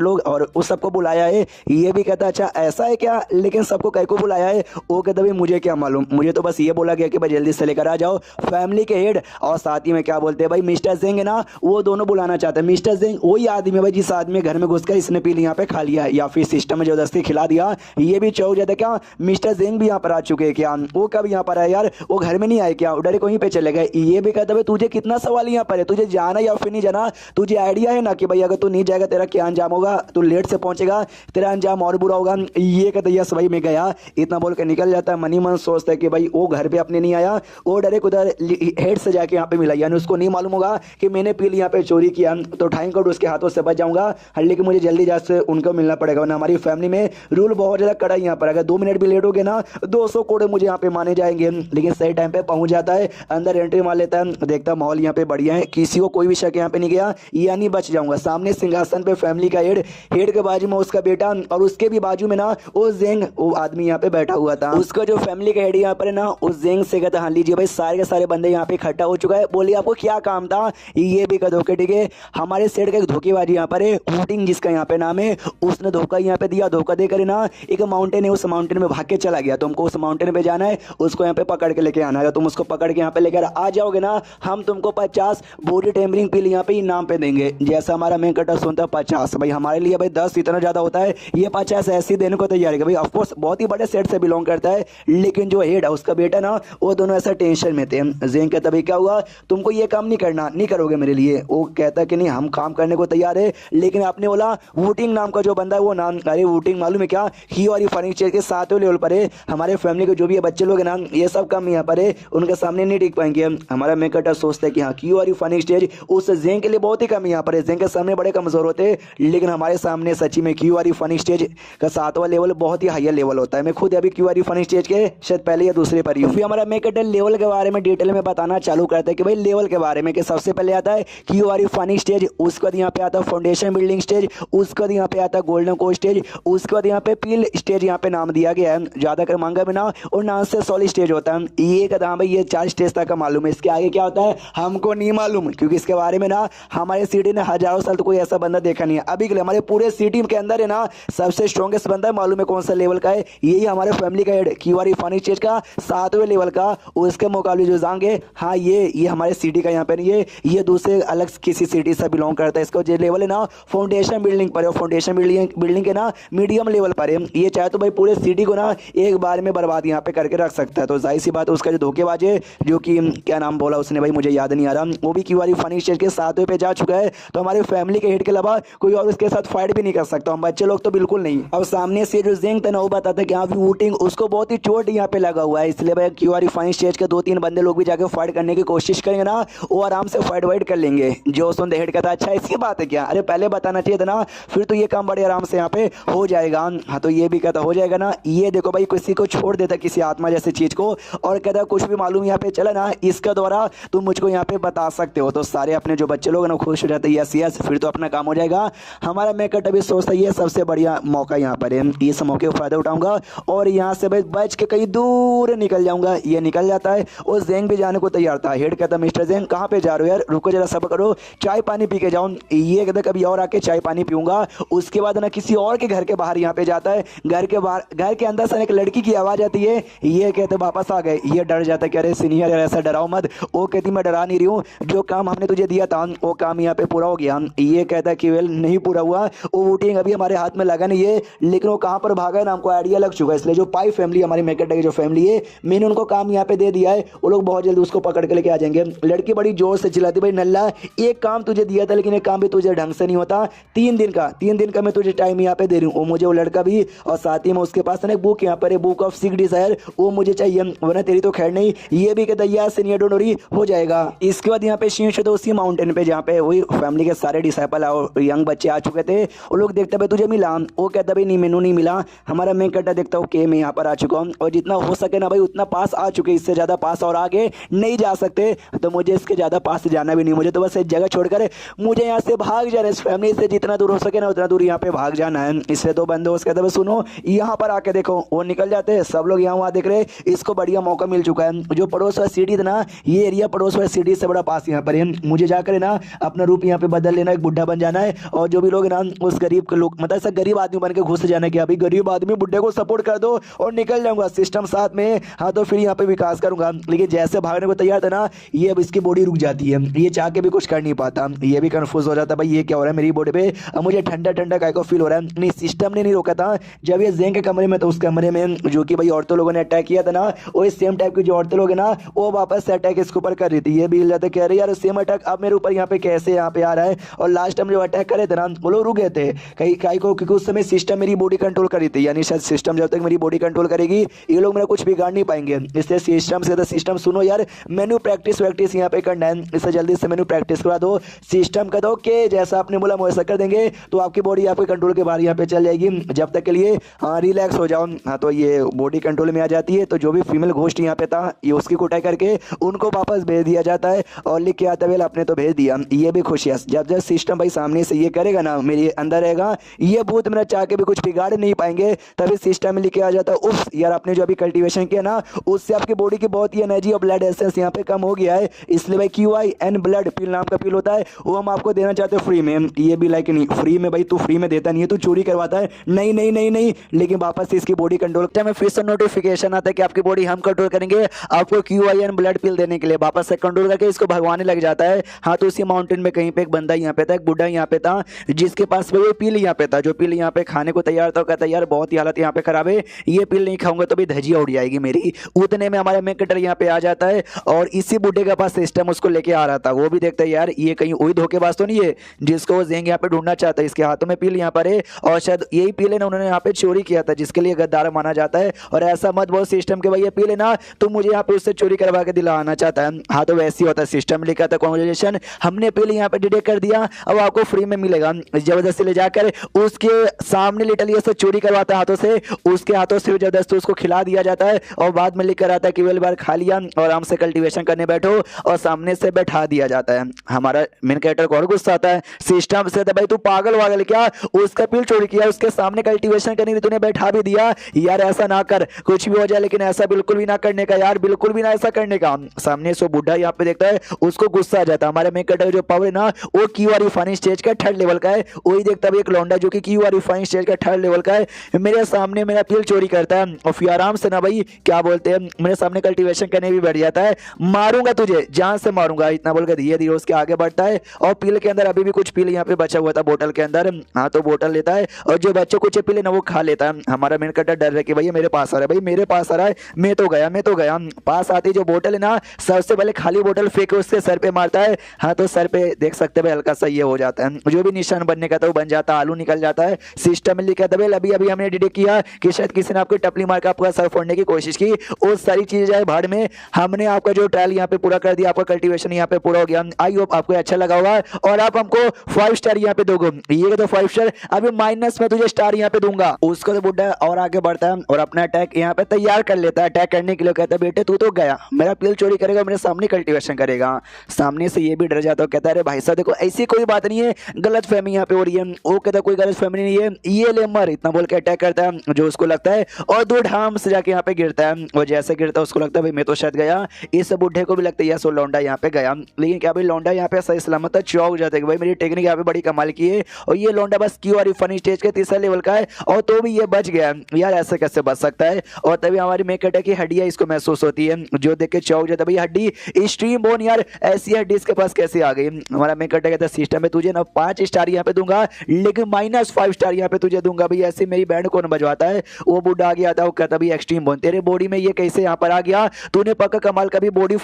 लोग और उस सबको बुलाया है। ये भी कहता अच्छा ऐसा है क्या, लेकिन सबको कह को बुलाया है। वो कहता भाई मुझे क्या मालूम, मुझे तो बस ये बोला गया कि भाई जल्दी से लेकर आ जाओ फैमिली के हेड। और साथ ही में क्या बोलते हैं भाई मिस्टर सिंह है ना, वो दोनों बुलाना चाहते हैं। मिस्टर सिंह वही आदमी है भाई जिस आदमी घर में घुसकर इसने पी लिया, यहाँ पे खा लिया या फिर सिस्टम में जबरदस्ती खिला दिया। ये भी चौक जाता क्या मिस्टर सिंह भी यहाँ पर आ चुके हैं क्या, वो कब यहाँ पर आया यार, वो घर में नहीं आए क्या, डायरेक्ट वहीं पे चले गए। ये भी कहता है तुझे कितना सवाल यहाँ पर है, तुझे जाना या फिर नहीं जाना, तुझे आइडिया है ना कि भाई अगर तू नहीं जाएगा तेरा क्या अंजाम होगा, तू लेट से पहुंचेगा तेरा अंजाम और बुरा होगा। ये कहता है यस भाई मैं गया, इतना बोल के निकल जाता है। मनी मन सोचता है कि भाई वो घर पे अपने नहीं आया, वो डायरेक्ट उधर हेड से जाके यहाँ पे मिला, यानी उसको नहीं मालूम होगा कि मैंने पील यहाँ पे चोरी किया तो उठाएंगे और उसके हाथों से बच जाऊंगा। लेकिन मुझे जल्दी जा से उनको मिलना पड़ेगा, वरना हमारी फैमिली में रूल बहुत ज्यादा कड़ा यहाँ पर, अगर 2 मिनट भी लेट हो गए ना 200 कोड़े मुझे यहाँ पे माने जाएंगे। लेकिन सही टाइम पे पहुंच जाता है, अंदर एंट्री मार लेता है, देखता माहौल यहाँ पे बढ़िया है, किसी को कोई भी शक यहाँ पे नहीं गया, यानी बच जाऊंगा। सामने सिंहासन पे फैमिली का हेड के बाजू में उसका बेटा और उसके भी बाजू में ना वो जेंग वो आदमी यहाँ पे बैठा हुआ था। उसका जो फैमिली का हेड यहाँ पर है ना उस जेंग से कहता हाँ लीजिए भाई सारे के सारे बंदे यहाँ पे इकट्ठा हो चुका है, बोलिए आपको क्या काम था। ये भी कहते ओके ठीक है, हमारे सेठ का एक धोखेबाजी यहाँ पर है, वोटिंग जिसका यहाँ पे नाम है, उसने धोखा यहाँ पे दिया, धोखा देकर ना एक माउंटेन है उस माउंटेन में भाग के चला गया। तुमको उस माउंटेन पे जाना है, उसको यहाँ पे पकड़ के लेके आना है। तुम उसको पकड़ के यहाँ पे लेकर आ जाओगे ना, हम तुमको 50 बोरी टेम्परिंग पिल यहाँ पे इनाम पे देंगे। जैसा हमारा मेन कटर सुनता है 50, भाई हमारे लिए भाई 10 इतना ज्यादा होता है, ये 50 ऐसी देने को तैयार है भाई। ऑफकोर्स बहुत ही बड़े सेट से बिलोंग करता है, लेकिन जो हेड है उसका बेटा ना वो दोनों ऐसा टेंशन में थे। जेन कहता भाई क्या हुआ, तुमको ये काम नहीं करना, नहीं करोगे मेरे लिए। वो कहता कि नहीं हम काम करने को तैयार है, लेकिन आपने बोला वोटिंग नाम का जो बंदा है वो नाम, अरे वोटिंग मालूम है क्या, ही और फर्नीचर के 7वें लेवल पर है। हमारे फैमिली के जो भी बच्चे लोग हैं ना ये सब काम यहाँ पर है, उनके सामने नहीं टिक पाएंगे। हमारा मेकटर सोचता है कि हाँ क्यू और फनी स्टेज उस जेंग के लिए बहुत ही कम यहाँ पर है, जेंग के सामने बड़े कमजोर होते हैं, लेकिन हमारे सामने सच्ची में क्यू और फनी स्टेज का 7वां लेवल बहुत ही हायर लेवल होता है। मैं खुद अभी क्यू और फनी स्टेज के शायद पहले या दूसरे पर ही हूँ। फिर हमारा मेकटर लेवल के बारे में डिटेल में बताना चालू करता है कि भाई लेवल के बारे में, कि सबसे पहले आता है क्यू और फनी स्टेज, उसके बाद यहाँ पे आता है फाउंडेशन बिल्डिंग स्टेज, उसके बाद यहाँ पे आता है गोल्डन कोस्ट स्टेज, उसके बाद यहाँ पे पील स्टेज यहाँ पे नाम दिया गया है, ज्यादातर मांगा बिना और नाम से सॉलिड स्टेज होता है। ये कहता है भाई ये 4 स्टेज तक का मालूम है, इसके आगे क्या होता है हमको नहीं मालूम, क्योंकि इसके बारे में ना हमारे सिटी ने हजारों साल तो कोई ऐसा बंदा देखा नहीं है। अभी के लिए हमारे पूरे सिटी के अंदर है ना सबसे स्ट्रॉन्गेस्ट बंदा मालूम है कौन सा लेवल का है, यही हमारे फैमिली का हेड क्यू और फनी स्टेज का 7वें लेवल का। उसके मुकाबले जो जाएंगे हाँ ये हमारे सिटी का यहाँ पे नहीं है, ये दूसरे अलग किसी सिटी से बिलोंग करता है। इसका जो लेवल है ना फाउंडेशन बिल्डिंग पर है, फाउंडेशन बिल्डिंग के ना मीडियम लेवल पर है। ये चाहे तो भाई पूरे सिटी को ना एक बार में बर्बाद यहाँ पे करके रख सकता है। तो जाहिर सी बात है उसका जो धोखेबाज है, जो कि क्या नाम बोला उसने भाई मुझे याद नहीं आ रहा, वो भी क्यू और फनी स्टेज के 7वें पे जा चुका है। तो हमारे फैमिली के हेड के अलावा कोई और उसके साथ फाइट भी नहीं कर सकता, हम बच्चे लोग तो बिल्कुल नहीं। अब सामने से जो जेंग था ना वो बताता है कि हाँ वोटिंग उसको बहुत ही चोट यहाँ पे लगा हुआ है, इसलिए भाई क्यू और फनी स्टेज के 2-3 बंदे लोग भी जाकर फाइट करने की कोशिश करेंगे ना, वो आराम से फाइट वाइट कर लेंगे। जो सुन हेड कहता अच्छा ऐसी बात है क्या, अरे पहले बताना चाहिए था ना, फिर तो ये काम बड़े आराम से यहाँ पे हो जाएगा। हाँ तो ये भी कहता हो जाएगा ना, ये देखो भाई किसी को छोड़ देता किसी आत्मा जैसी चीज को, और कहता कुछ भी मालूम यहाँ पे चला ना इसका द्वारा तुम मुझको यहाँ पे बता सकते हो। तो सारे अपने जो बच्चे लोग ना खुश हो जाते हैं, यस यस फिर तो अपना काम हो जाएगा। हमारा मेकट अभी सोचता है ये सबसे बढ़िया मौका यहाँ पर है, इस मौके का फायदा उठाऊंगा और यहाँ से भाई बच के कहीं दूर निकल जाऊंगा। ये निकल जाता है और जेंग भी जाने को तैयार था। हेड कहता मिस्टर जेंग कहाँ पे जा रहे हो यार, रुको जरा सब्र करो, चाय पानी पी के जाओ। ये कहता कभी और आके चाय पानी पीऊंगा। उसके बाद ना किसी और के घर के बाहर यहाँ पे जाता है, घर के बाहर घर के अंदर से एक लड़की की आवाज आती है। ये कहते वापस आ गए, ये डर जाता है कि अरे सीनियर यार ऐसा डराओ मत। वो कहती मैं डरा नहीं रही हूँ, जो काम हमने तुझे दिया था वो काम यहाँ पे पूरा हो गया। ये कहता कि वेल नहीं पूरा हुआ, वो वोटिंग अभी हमारे हाथ में लगा नहीं है, लेकिन वो कहाँ पर भागा है ना हमको आइडिया लग चुका है। इसलिए जो पाई फैमिली हमारी मेकट की जो फैमिली है मैंने उनको काम यहाँ पे दे दिया है, वो लोग बहुत जल्दी उसको पकड़ के लेके आ जाएंगे। लड़की बड़ी जोर से चिल्लाती भाई नल्ला एक काम तुझे दिया था लेकिन एक काम भी तुझे ढंग से नहीं होता, 3 दिन का मैं तुझे टाइम यहाँ पे दे रही हूँ। मुझे वो लड़का भी और साथ ही में उसके पास ना एक बुक यहाँ पर है, बुक ऑफ 6 डिजायर, वो मुझे चाहिए वरना तेरी तो खैर नहीं। ये भी कहता यार सीनियर डोंट वरी हो जाएगा। इसके बाद यहाँ पे शीश तो उसी माउंटेन पे जहाँ पे वही फैमिली के सारे डिसाइपल और यंग बच्चे आ चुके थे, वो लोग देखते भाई तुझे मिला, वो कहता भाई नहीं मैनू नहीं मिला। हमारा मैं कहता देखता हूँ कि मैं यहाँ पर आ चुका हूँ और जितना हो सके ना भाई उतना पास आ चुके, इससे ज्यादा पास और आगे नहीं जा सकते। तो मुझे इसके ज्यादा पास जाना भी नहीं, मुझे तो बस एक जगह छोड़कर मुझे यहाँ से भाग जाना है, इस फैमिली से जितना दूर हो सके ना उतना दूर यहाँ पे भाग जाना है। इसलिए तो बंदोबस्त कहते सुनो यहाँ पर आके देखो, वो निकल जाते हैं सब लोग यहाँ वहाँ देख रहे, इसको बढ़िया मौका मिल चुका है। जो पड़ोस वाला सिटी था ना, ये एरिया पड़ोस वाला सिटी से बड़ा पास यहाँ पर है, मुझे जाकर ना अपना रूप यहाँ पे बदल लेना, एक बुढ़ा बन जाना है और जो भी लोग ना उस गरीब के लोग मतलब ऐसा गरीब आदमी बन के घुस जाना कि अभी गरीब आदमी बुढ़े को सपोर्ट कर दो और निकल जाऊंगा सिस्टम साथ में। हाँ तो फिर यहाँ पे विकास करूंगा। लेकिन जैसे भागने को तैयार था ना, ये अब इसकी बॉडी रुक जाती है, ये चाह के भी कुछ कर नहीं पाता, ये भी कंफ्यूज हो जाता है भाई ये क्या हो रहा है मेरी बॉडी पे। अब मुझे ठंडा ठंडा काय को फील हो रहा है। नहीं, सिस्टम ने नहीं रोका था जब ये जेंग के कमरे में, तो उस कमरे में जो कि भाई औरतों लोगों ने अटैक किया था ना, वो सेम टाइप की जो औरतें लोग हैं ना, वो वापस से अटैक इसके ऊपर कर रही थी। ये भी हिल जाते, कह रहे यार सेम अटैक अब मेरे ऊपर यहाँ पे कैसे यहाँ पे आ रहा है। और लास्ट टाइम जो अटैक करे थे ना, वो लोग रुक गए थे कहीं काय को, क्योंकि उस समय सिस्टम मेरी बॉडी कंट्रोल करी थी। यानी शायद सिस्टम जब तक मेरी बॉडी कंट्रोल करेगी ये लोग मेरा कुछ बिगाड़ नहीं पाएंगे। इसलिए सिस्टम से तो सिस्टम सुनो यार, मेनू प्रैक्टिस वैक्टिस यहाँ पे करना है, इससे जल्दी से मेनू प्रैक्टिस करा दो। सिस्टम का दो कि जैसा आपने बोला वैसा कर देंगे, तो आपकी बॉडी आपके कंट्रोल के बाहर यहाँ पे चल जाएगी। जब तक के लिए हाँ रिलैक्स हो जाओ। हाँ तो ये बॉडी कंट्रोल में आ जाती है। तो जो भी फीमेल घोस्ट यहाँ पे था, ये उसकी कुटाई करके उनको वापस भेज दिया जाता है। और लिख के आता है आपने तो भेज दिया, ये भी खुशियाँ। जब जब सिस्टम भाई सामने से ये करेगा ना, मेरे अंदर रहेगा, ये भूत मेरा चाह के भी कुछ बिगाड़ नहीं पाएंगे। तभी सिस्टम में लिख के आ जाता है उफ यार आपने जो अभी कल्टीवेशन किया ना, उससे आपकी बॉडी की बहुत ही एनर्जी और ब्लड एसेंस यहाँ पे कम हो गया है। इसलिए भाई QIN ब्लड पिल नाम का पिल होता है, वो हम आपको देना चाहते हैं फ्री में। ये भी लाइक नहीं फ्री में भाई, तू फ्री में देता नहीं है, तू चोरी करवाता है। नहीं नहीं नहीं नहीं, लेकिन वापस से इसकी बॉडी कंट्रोल में फिर से नोटिफिकेशन आता है कि आपकी बॉडी हम कंट्रोल करेंगे आपको QIN ब्लड पिल देने के लिए। वापस से कंट्रोल करके इसको भगवाने लग जाता है। हाँ तो उसी माउंटेन में कहीं पे एक बंदा यहाँ पे था, एक बुढ़ा यहाँ पे था, जिसके पास वो पिल यहाँ पे था, जो पिल यहाँ पे खाने को तैयार था। कहता यार बहुत ही हालत यहाँ पे खराब है, ये पिल नहीं खाऊंगा तो भी धजिया उड़ जाएगी मेरी। उतने में हमारा मेकटर यहाँ पे आ जाता है और इसी बुढ़े के पास सिस्टम उसको लेके आ रहा था। वो भी देखता है यार ये कहीं वही धोखेबाज तो नहीं है जिसको वो जेंग यहाँ पे ढूंढना चाहता है। इसके हाथों में पिल यहाँ पर है और शायद यही पिल है ना उन्होंने यहाँ पे चोरी किया था, जिसके लिए गद्दार माना जाता है। और ऐसा मत बोल सिस्टम के भाई ये पिल है ना तो मुझे यहाँ पे उससे चोरी करवा के दिलाना चाहता है। हाँ तो वैसे ही होता है, सिस्टम लिखा था कांग्रेचुलेशन हमने पिल यहाँ पे डिटेक्ट कर दिया, अब आपको फ्री में मिलेगा। जबरदस्ती ले जाकर उसके सामने लिटरली ऐसे चोरी करवाता है हाथों से, उसके हाथों से जबरदस्ती उसको खिला दिया जाता है और बाद में लिख कर आता है कि बार खा लिया और आराम से कल्टीवेशन करने बैठो, और सामने से बैठा दिया जाता है। हमारा मेन कैरेक्टर को और गुस्सा आता है सिस्टम से, तो भाई तू पागल वागल क्या, उसका पिल चोरी किया, उसके सामने कल्टीवेशन करने के लिए तूने बैठा भी दिया। यार ऐसा ना कर, कुछ भी हो जाए लेकिन ऐसा बिल्कुल भी ना करने का यार, बिल्कुल भी ना ऐसा करने का। सामने से बुढ़ा यहाँ पे देखता है, उसको गुस्सा आ जाता है। हमारे मेन कैरेक्टर जो पावर है ना वो QR रिफाइनिंग स्टेज का 3rd लेवल का है। वही देखता है एक लौंडा जो कि QR रिफाइनिंग स्टेज का 3rd लेवल का है, मेरे सामने मेरा पिल चोरी करता है और फिर आराम से ना भाई क्या बोलते हैं मेरे सामने कल्टीवेशन करने भी बैठ जाता है। मारूंगा तुझे, जान से मारूंगा, इतना बोलकर धीरे धीरे उसके आगे बढ़ता है। और पिल के अंदर अभी भी कुछ पिल यहाँ पे बचा हुआ था बोतल के अंदर। हाँ तो बोतल लेता है और जो बच्चे कुछ पिल है ना वो खा लेता है। हमारा मेन कैरेक्टर डर रहा कि भाई मेरे पास आ रहा है, भाई मेरे पास आ रहा है, मैं तो गया मैं तो गया। पास आती जो बोतल है ना, सबसे पहले खाली बोतल फेंक उसके सर पे मारता है। हाँ तो सर पे देख सकते हैं हल्का सा ये हो जाता है, जो भी निशान बनने का था वो बन जाता है, आलू निकल जाता है। सिस्टम में लिखा था अभी अभी हमने डिटेक्ट किया कि शायद किसी ने आपको टपली मार के आपका सर फोड़ने की कोशिश की, वो सारी चीजें जाए भाड़ में। हमने आपका जो ट्रायल यहाँ पे पूरा कर दिया, आपका कल्टीवेशन यहाँ पे पूरा हो गया। आई होप आपको अच्छा लगा होगा और आप हमको 5 स्टार यहाँ पे दोगे। ये तो 5 स्टार, अभी माइनस में तुझे स्टार यहाँ पे दूंगा। उसको तो बुढ़ा और आगे बढ़ता है और अपना अटैक यहाँ पे तैयार कर लेता है। अटैक करने के लिए कहता है बेटे तू तो गया, मेरा पिल चोरी करेगा, मेरे सामने कल्टीवेशन करेगा। सामने से ये भी डर जाता है, कहता है अरे भाई साहब देखो ऐसी कोई बात नहीं है, गलत फहमी यहाँ पे हो रही है। वो कहता है कोई गलत फहमी नहीं है, ये ले मर, इतना बोल के अटैक करता है जो उसको लगता है और 2 ढाम से जाके यहाँ पे गिरता है। और जैसे गिरता है उसको लगता है भाई मैं तो शायद गया। इस बुढ़े को भी लगता है यस वो लौंडा यहाँ पे गया, लेकिन क्या भाई लौंडा यहाँ पे सही सलामत चौक जाता है कि भाई मेरी टेक्निक यहाँ पे बड़ी कमाल की है। और ये लौंडा बस QR फनी स्टेज के 3रे लेवल का है और तो भी ये बच गया। यार ऐसे कैसे बच सकता है। और तभी हमारी मेन कैरेक्टर की हड्डियां इसको महसूस होती है, जो देख के चौक जाता है भाई हड्डी स्ट्रीम बोन, यार ऐसी हड्डी इसके पास कैसे आ गई। हमारा मेन कैरेक्टर कहता है सिस्टम में तुझे ना 5 स्टार यहाँ पे दूंगा, लेकिन -5 स्टार यहाँ पे तुझे दूंगा। भाई ऐसी मेरी बैंड कौन बजवाता है। वो बुढ़ा आ गया था, वो कहता भाई एक्सट्रीम बोन तेरे बॉडी में ये कैसे यहाँ पर आ गया, तूने पक्का कमाल का भी बोन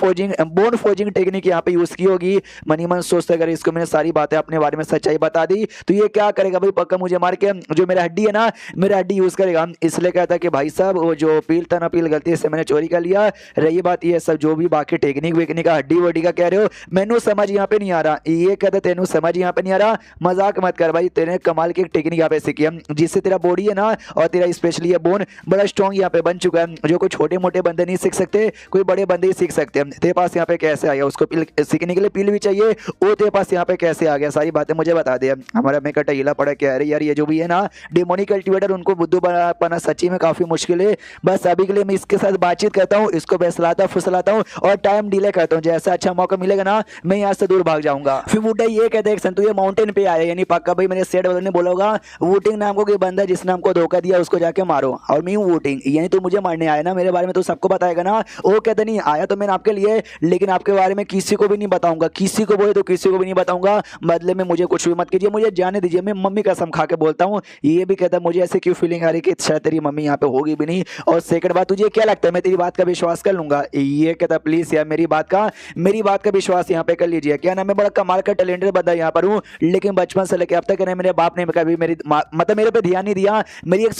फोर्जिंग टेक्निक यहाँ पे यूज की होगी। मनी मन सोचते अगर इसको मैंने सारी बातें अपने बारे में सच्चाई बता दी तो ये क्या करेगा भाई, पक्का मुझे मार के जो मेरा हड्डी है ना मेरा हड्डी यूज करेगा। इसलिए कहता कि भाई साहब वो जो पील था ना, पील गलती से मैंने चोरी कर लिया। रही बात ये सब जो भी बाकी टेक्निक वेक्निक का हड्डी वड्डी का कह रहे हो, मैनू समझ यहाँ पे नहीं आ रहा। ये कहते तेनू समझ यहाँ पे नहीं आ रहा, मजाक मत कर भाई, तेरे कमाल की एक टेक्निक यहाँ पे सीखी है जिससे तेरा बॉडी है ना और तेरा स्पेशली ये बोन बड़ा स्ट्रॉन्ग यहाँ पे बन चुका है, जो कोई छोटे मोटे बंदे नहीं सीख सकते, कोई बड़े बंदे ही सीख सकते हैं। तेरे पास यहाँ पे कैसे आ गया, उसको सीखने के लिए पील भी चाहिए, वो तेरे पास यहाँ पे कैसे आ गया, सारी बातें मुझे बता दे। हमारा मैं कटा हिला पड़ा क्या है यार, ये जो भी है ना डेमोनिक कल्टीवेटर उनको बुद्धू पाना सच्ची में काफी मुश्किल है। बस अभी के लिए मैं इसके साथ बातचीत करता हूँ, इसको फुसलाता हूँ और टाइम डिले करता हूँ। जैसा अच्छा मौका मिलेगा ना मैं यहाँ से दूर भाग जाऊंगा। फिर बुड्ढा ये कहते हैं तू ये माउंटेन पे आया, यानी पक्का भाई मेरे सेठ वालों ने बोला होगा वोटिंग नाम को कोई बंदा जिसने हमको धोखा दिया उसको जाके मारो, और मैं हूँ वोटिंग, यानी तू मुझे मारने आया ना, मेरे बारे में तो सबको बताएगा ना। वो कहते नहीं आया तो मैंने आपके लिए, लेकिन आपके बारे में किसी को भी नहीं बताऊंगा, किसी को बोले तो किसी को भी नहीं बताऊंगा, बदले में मुझे कुछ भी मत कीजिए, मुझे जाने दीजिए, मैं मम्मी कसम खा के बोलता हूँ। ये भी कहता है मुझे ऐसे क्यों फीलिंग आ रही कि शायद तेरी मम्मी यहाँ पे होगी भी नहीं, और सेकंड बात तुझे क्या लगता है मैं तेरी बात का विश्वास कर लूंगा। ये कहता प्लीज यार मेरी बात का विश्वास यहाँ पे कर लीजिए, क्या ना मैं बड़ा कमाल का टैलेंटेड बंदा यहाँ पर हूँ, लेकिन बचपन से लेकर अब तक मेरे बाप ने कभी मेरी मतलब मेरे पे ध्यान नहीं दिया। मेरी एक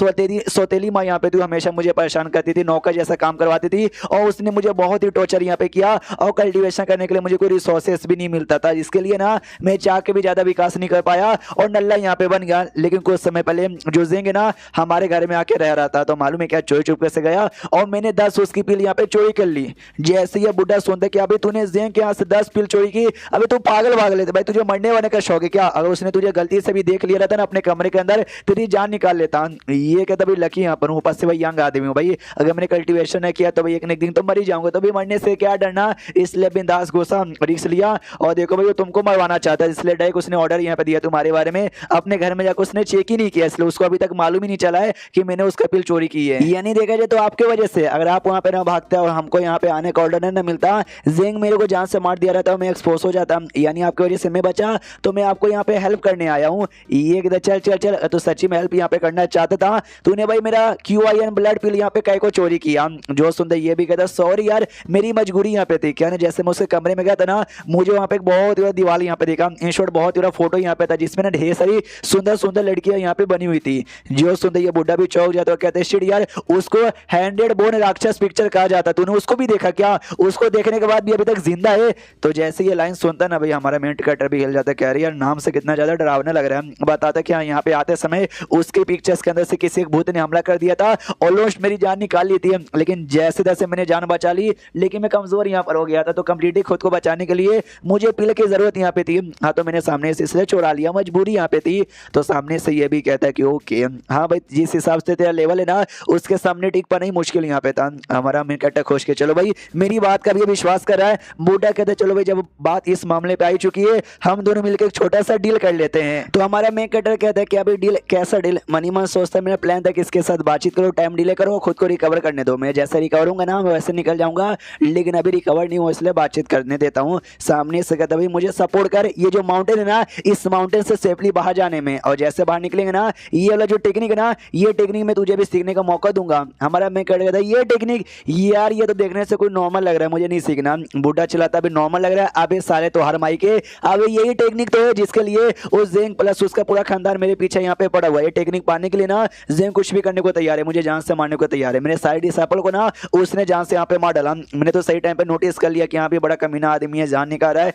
सौतेली माँ यहाँ पे थी, हमेशा मुझे परेशान करती थी, नौकर जैसा काम करवाती थी, और उसने मुझे बहुत ही टॉर्चर यहाँ पे किया, और कल्टीवेशन करने के लिए मुझे कोई रिसोर्सेस भी नहीं मिलता था, जिसके लिए ना मैं चाह के भी ज्यादा विकास नहीं कर पाया, और नल्ला यहाँ पे बन गया। लेकिन कुछ समय पहले जो जेंग ना हमारे घर में आके रह रहा था, तो मालूम है क्या चोरी चुपके से गया और मैंने 10 उसकी पिल यहाँ पे चोरी कर ली। जैसे ये बुढ़ा सुनता कि अभी तूने जेंग के यहाँ से 10 पिल चोरी की, अभी तू पागल लेते भाई, तुझे मरने वाले का शौक है क्या? अगर उसने तुझे गलती से भी देख लिया रहता ना अपने कमरे के अंदर, तेरी जान निकाल लेता। ये कहता भाई लकी यहाँ पर हूँ, ऊपर से भाई यंग आदमी हूँ भाई, अगर मैंने कल्टीवेशन नहीं किया तो भाई एक न एक दिन तो मर ही जाऊंगा, तो भाई मरने से क्या डरना, इसलिए बिंदास घुसा रिस्क लिया, और देखो भाई वो तुमको मरवाना चाहता है, इसलिए डायरेक्ट उसने ऑर्डर यहाँ पे दिया तुम्हारे बारे में, अपने घर में जाकर उसने चेक ही नहीं किया, इसलिए उसको अभी तक मालूम ही नहीं चला है कि मैंने उसका पिल चोरी की है। यानी देखा जाए तो आपके वजह से अगर आप वहाँ पे ना भागते और हमको यहाँ पे आने का ऑर्डर न मिलता, जेंग मेरे को जान से मार दिया रहता, मैं एक्सपोज हो जाता, यानी आपकी वजह से मैं बचा, तो मैं आपको यहाँ पे हेल्प करने आया हूँ। ये कहता चल चल चल, तो सच्ची में हेल्प यहाँ पे करना चाहता था, तूने भाई मेरा QIN ब्लड पिल यहाँ पे कई को चोरी किया। जो सुनते ये भी कहता सॉरी यार मेरी मजबूरी यहाँ पे थी, क्या ना जैसे मैं उसके कमरे में गया था ना, मुझे वहाँ पे एक बहुत ही दीवार यहाँ पे देखा, इन शॉर्ट बहुत ही फोटो यहाँ पे था, जिसमें ना ढेर सारी सुंदर सुंदर लड़कियां यहाँ पे बनी हुई थी। जो सुनते ये बुढ़ा भी चौक जाता, कहते शिट यार उसको 100 बोन राक्षस पिक्चर कहा जाता, तूने उसको भी देखा क्या? उसको देखने के बाद भी अभी तक जिंदा है। तो जैसे ये लाइन सुनता ना भाई हमारा मेंट कटर भी हिल जाता, कह रही यार नाम से कितना ज्यादा डरावने लग रहा है। बताता कि यहाँ पे आते समय उसके पिक्चर्स के अंदर से किसी एक भूत ने हमला कर दिया था, ऑलमोस्ट मेरी जान निकाल ली थी, लेकिन जैसे जैसे मैंने जान बचा ली, लेकिन मैं कमजोर यहाँ पर हो गया था, तो कंप्लीटली खुद को बचाने के लिए मुझे पिल की जरूरत यहाँ पे थी। हाँ तो मैंने सामने से इसलिए चुरा लिया, मजबूरी यहाँ पे थी। तो सामने से ये भी कहता है कि ओके हाँ भाई जिस हिसाब से तेरा लेवल है ना उसके सामने टिक पाना ही मुश्किल यहाँ पे था। हमारा मेन कट्टा खोज के चलो भाई मेरी बात का भी विश्वास कर रहा है। बूढ़ा कहते चलो भाई जब बात इस मामले पे आई चुकी है हम दोनों मिलकर एक छोटा सा डील कर लेते हैं। तो हमारा मेन कटर कहता है कि अभी डील कैसा डील? मनी मन सोचता है मेरा प्लान था कि इसके साथ बातचीत करो, टाइम डिले करो, खुद को रिकवर करने दो, मैं जैसे रिकवर होऊंगा ना मैं वैसे निकल जाऊंगा, लेकिन अभी रिकवर नहीं हो इसलिए बातचीत करने देता हूँ। सामने से कहता भाई मुझे सपोर्ट कर, ये जो माउंटेन है ना इस माउंटेन से सेफली बाहर जाने में, और जैसे बाहर निकलेंगे ना ये वाला जो टेक्निक है ना ये टेक्निक में तुझे भी सीखने का मौका दूंगा। हमारा मैं कह रहा था ये टेक्निक यार ये तो देखने से कोई नॉर्मल लग रहा है, मुझे नहीं सीखना। बूढ़ा चलाता अभी नॉर्मल लग रहा है, अबे साले तो हर माई के अबे यही टेक्निक तो है जिसके लिए उस जेंग प्लस उसका पूरा खानदान मेरे पीछे यहाँ पे पड़ा हुआ है। ये टेक्निक पाने के लिए ना जेंग कुछ भी करने को तैयार है, मुझे जान से मारने को तैयार है। मेरे सारे डिसाइपल को ना उसने जान से यहाँ पे मार डाला। मैंने तो सही टाइम पे नोटिस कर लिया कि यहाँ पे बड़ा कमीना आदमी है, जान निकाल रहा है,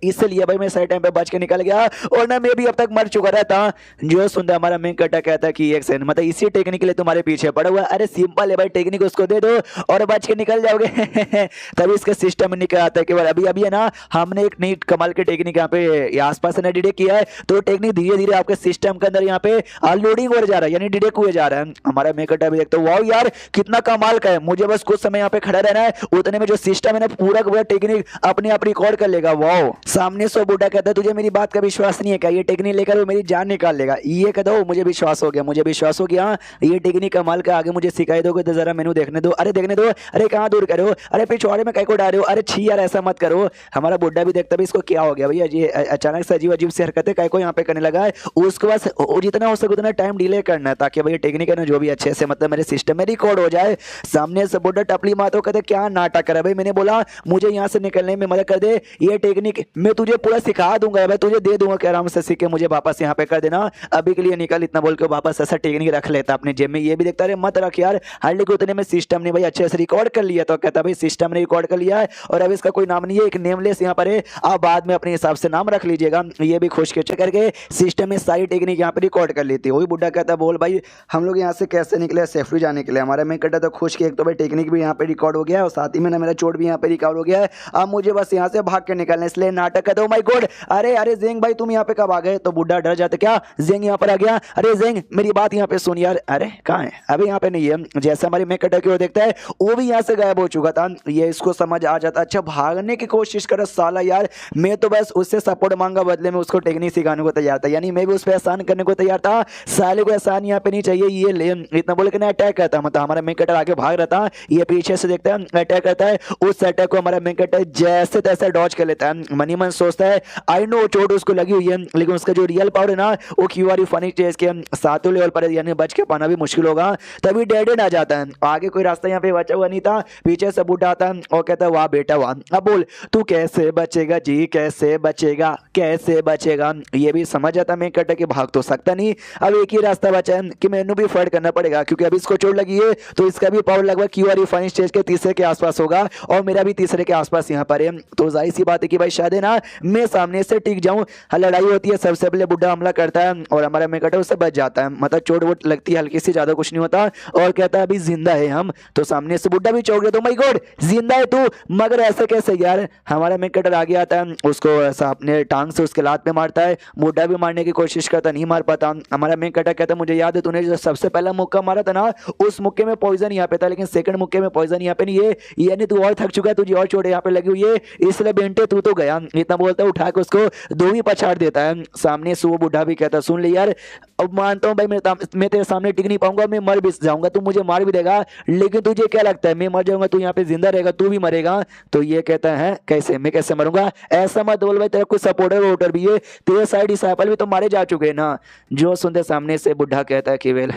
इसलिए भाई मैं सही टाइम पे बच के निकल गया, और ना मैं भी अब तक मर चुका रहता। जो सुनता हमारा मेन कटा कहता है कि एक सेकंड मतलब इसी टेक्निक के लिए तुम्हारे पीछे पड़ा हुआ। अरे सिंपल है भाई, टेक्निक उसको दे दो और बच के निकल जाओगे। तभी इसका सिस्टम निकल आता है केवल अभी है ना हमने एक नीट कमाल के टेक्निक यहाँ पे आसपास ने डिटेक्ट किया है, तो टेक्निक धीरे धीरे आपके सिस्टम के अंदर यहाँ पे लोडिंग हो जा रहा है, यानी डिटेक्ट हुए जा रहा है। हमारा मेकटा भी देखते वाओ यार कितना कमाल का है, मुझे बस कुछ समय यहाँ पे खड़ा रहना है, उतने में जो सिस्टम है ना पूरा का पूरा टेक्निक अपने आप रिकॉर्ड कर लेगा। वाओ सामने सो बूढ़ा कहता है तुझे मेरी बात का विश्वास नहीं है क्या? ये टेक्निक लेकर वो मेरी जान निकाल लेगा। ये कहता हूँ मुझे विश्वास हो गया, मुझे विश्वास हो गया, ये टेक्निक कमाल का, आगे मुझे सिखाई दोगे तो जरा मैंने देखने दो। अरे देखने दो, अरे कहाँ दूर करो, अरे पिछवाड़े में कहीं को डाल रहे हो, अरे छी यार ऐसा मत करो। हमारा बुढ़ा भी देखता भी इसको क्या हो गया भैया, ये अचानक से अजीब अजीब से हरकतें कहीं को यहाँ पे करने लगा है। उसके बाद जितना हो सके उतना टाइम डिले करना है ताकि भैया टेक्निक है ना जो भी अच्छे से मतलब मेरे सिस्टम में रिकॉर्ड हो जाए। सामने से बुढ़ा टपली मारते कहते क्या नाटक कर भाई, मैंने बोला मुझे यहाँ से निकलने में मदद कर दे, ये टेक्निक मैं तुझे पूरा सिखा दूंगा भाई, तुझे दे दूंगा कि आराम से सीख के मुझे वापस यहाँ पे कर देना, अभी के लिए निकल, इतना बोल के वापस ऐसा टेक्निक रख लेता अपने जेब में। ये भी देखता रहे मत रख यार, हार्डली को उतने में सिस्टम ने भाई अच्छे से रिकॉर्ड कर लिया। तो कहता भाई सिस्टम ने रिकॉर्ड कर लिया है और अब इसका कोई नाम नहीं है, एक नेमलेस यहाँ पर है, आप बाद में अपने हिसाब से नाम रख लीजिएगा। ये भी खुश के चक्कर के सिस्टम में सारी टेक्निक यहाँ पे रिकॉर्ड कर लेती है। वही बुढ़ा कहता बोल भाई हम लोग यहाँ से कैसे निकले सेफली जाने के लिए? हमारा मैं कहता तो खुश के एक तो भाई टेक्निक भी यहाँ पे रिकॉर्ड हो गया है और साथ ही में ना मेरा चोट भी यहाँ पे रिकवर हो गया है, अब मुझे बस यहाँ से भाग के निकलना, इसलिए नाटक कहता हूँ माय गॉड अरे अरे जेंग भाई तुम यहाँ पे कब आ गए? तो बुढ़ा डर जाता क्या जेंग यहाँ पर आ गया? अरे जेंग मेरी बात यहाँ पे सुन यार, अरे कहाँ है? अभी यहाँ पे नहीं है। जैसे हमारी मैं कटा की ओर देखता है वो भी यहाँ से गायब हो चुका था, ये इसको समझ आ जाता, अच्छा भागने की कोशिश कर साला यार, मैं मैं तो बस उससे सपोर्ट मांगा, बदले में उसको टेक्निक सिखाने को तैयार था, यानी मैं भी उस पर एहसान करने को तैयार था। साले को एहसान यहाँ पे नहीं चाहिए, ये ले इतना बोल के ना अटैक करता, मतलब हमारा मेन कैरेक्टर आगे भाग रहा था, ये पीछे से देखता है अटैक करता है, उस अटैक को हमारा मेन कैरेक्टर जैसे तैसे डॉज कर लेता है। मनी मन सोचता है आई नो चोट उसको लगी हुई है, लेकिन उसका जो रियल पावर है ना वो क्यूआर फनी स्टेज के 7वें लेवल पर है, यानी बच के पाना भी मुश्किल होगा। तभी डेड आ जाता है, आगे कोई रास्ता यहाँ पे बचा हुआ नहीं था। पीछे से बूढ़ा आता है और कहता है वाह बेटा वाह, अब बोल तू कैसे बचेगा जी, कैसे बचेगा, कैसे बचेगा। ये भी समझ जाता मैं कटा कि भाग तो सकता नहीं, अब एक ही रास्ता बचा है कि मैंने भी फाइट करना पड़ेगा, क्योंकि अभी इसको चोट लगी है तो इसका भी पावर लगभग क्यूआर फाइन स्टेज के तीसरे के आसपास होगा और मेरा भी तीसरे के आसपास यहाँ पर है। तो जाहिर सी बात है कि भाई शायद है ना मैं सामने से टिक जाऊं। लड़ाई होती है, सबसे पहले बुढ़ा हमला करता है और हमारा मैं कटा उससे बच जाता है, मतलब चोट वोट लगती है हल्की सी, ज्यादा कुछ नहीं होता, और कहता है अभी जिंदा है हम। तो सामने से बुढ़ा भी चौंक गया, तो माय गॉड जिंदा है तू, मगर ऐसे कैसे यार। हमारा मेन कैरेक्टर आगे आता है, उसको ऐसा अपने टांग से उसके लात पे मारता है, बुढ़ा भी मारने की कोशिश करता, नहीं मार पाता। हमारा मेन कैरेक्टर कहता है मुझे याद है तूने जो सबसे पहला मुक्का मारा था ना उस मुक्के में पॉइजन यहाँ पे था, लेकिन सेकंड मुक्के में पॉइजन यहाँ पे नहीं है, यानी तू और थक चुका है, तुझे और चोट यहाँ पे लगी हुई है, इसलिए बेंटे तू तो गया। इतना बोलता है, उठा के उसको दो ही पछाड़ देता है। सामने से वो बुढ़ा भी कहता है सुन ले यार, अब मानता हूँ भाई मैं तेरे सामने टिक नहीं पाऊंगा, मैं मर भी जाऊंगा, तू मुझे मार भी देगा, लेकिन तुझे क्या लगता है मैं मर जाऊंगा, तू यहाँ पे जिंदा रहेगा, तू भी मरेगा। तो ये कहता है कैसे, मैं कैसे मरूंगा, ऐसा मत बोल भाई, तेरा कुछ सपोर्टर वोटर भी है, तेरे साइड डिसाइपल भी तो मारे जा चुके हैं ना। जो सुनते सामने से बुढ़ा कहता है कि वेल